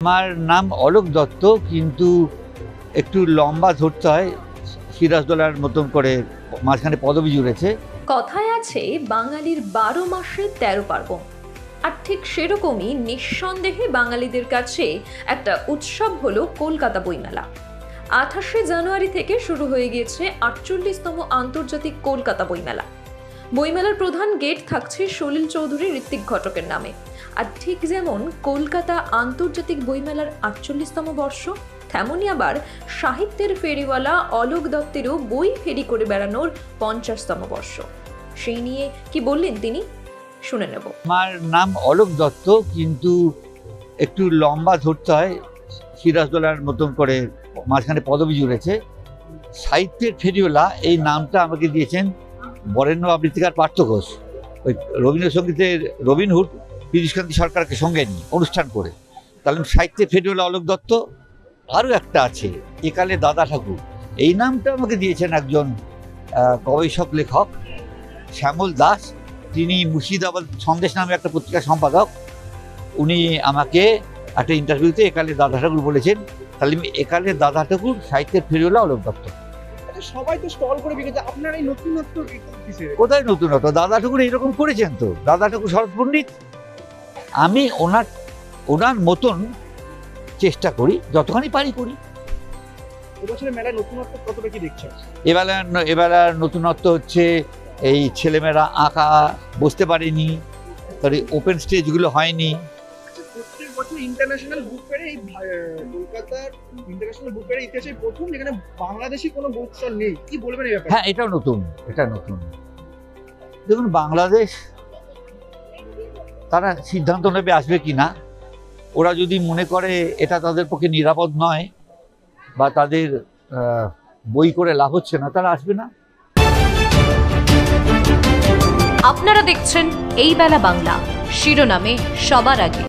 আমার নাম অলোক দত্ত, কিন্তু একটু লম্বা ধরতে হয়, সিরাজদৌলার মতন করে মাঝখানে পদবি জুড়েছে। কথায় আছে বাঙালির 12 মাসে 13 পার্বণ, আর ঠিক সেরকমই নিঃসন্দেহে বাঙালিদের কাছে একটা উৎসব হলো কলকাতা বইমেলা। 28শে জানুয়ারি থেকে শুরু হয়ে গিয়েছে 48তম আন্তর্জাতিক কলকাতা বইমেলা। বইমেলার প্রধান গেট থাকছে সলিল চৌধুরী ঋত্বিক ঘটকের নামে। আর ঠিক যেমন কলকাতা আন্তর্জাতিক বইমেলার 48তম বর্ষ, তেমনই আবার সাহিত্যের ফেরিওয়ালা অলোক দত্তেরও বই ফেরি করে বেড়ানোর 50তম বর্ষ। সেই নিয়ে কি বললেন তিনি, শুনে নেব। আমার নাম অলোক দত্ত, কিন্তু একটু লম্বা ধরতে হয়, সিরাজদৌলার মতন করে মাঝখানে পদবি জুড়েছে। সাহিত্যের ফেরিওয়ালা এই নামটা আমাকে দিয়েছেন বরেণ্য আবৃত্তিকার পার্থ ঘোষ। ওই রবীন্দ্রসঙ্গীতের রবীন্দ্রহুড পীযূষকান্তি সরকারকে সঙ্গে নিয়ে অনুষ্ঠান করে। তাহলে সাহিত্যের ফেরিওয়ালা অলোক দত্ত। আরও একটা আছে, একালে দাদা ঠাকুর, এই নামটা আমাকে দিয়েছেন একজন গবেষক লেখক শ্যামল দাস। তিনি মুর্শিদাবাদ সন্দেশ নামে একটা পত্রিকার সম্পাদক। উনি আমাকে একটা ইন্টারভিউতে একালে দাদা ঠাকুর বলেছেন। তাহলে আমি একালে দাদা ঠাকুর, সাহিত্যের ফেরিওয়ালা অলোক দত্ত। সবাই তো স্টল করে বিকেছে, আপনার এই নতুনত্ব কিসের? কোথায় নতুনত্ব? দাদা ঠাকুর এইরকম করেছেন তো। দাদা ঠাকুর শরৎ পণ্ডিত, আমি ওনার মতন চেষ্টা করি, যতখানি পারি করি। এবছরের মেলায় নতুনত্ব কতটা কি দেখছেন? এবেলার নতুনত্ব হচ্ছে এই ছেলেমেয়েরা আঁকা বসতে পারেনি, তাহলে ওপেন স্টেজগুলো হয়নি। প্রত্যেক বছর ইন্টারন্যাশনাল বুক ফেয়ারে এই কলকাতার ইন্টারন্যাশনাল বুক ফেয়ারের ইতিহাসে প্রথম যেখানে বাংলাদেশি কোনো বুক স্টল নেই, কি বলবেন এই ব্যাপারে? হ্যাঁ, এটা নতুন। দেখুন, বাংলাদেশ তারা সিদ্ধান্ত নেবে আসবে কি না। ওরা যদি মনে করে এটা তাদের পক্ষে নিরাপদ নয় বা তাদের বই করে লাভ হচ্ছে না, তারা আসবে না। আপনারা দেখছেন এই বেলা বাংলা, শিরোনামে সবার আগে।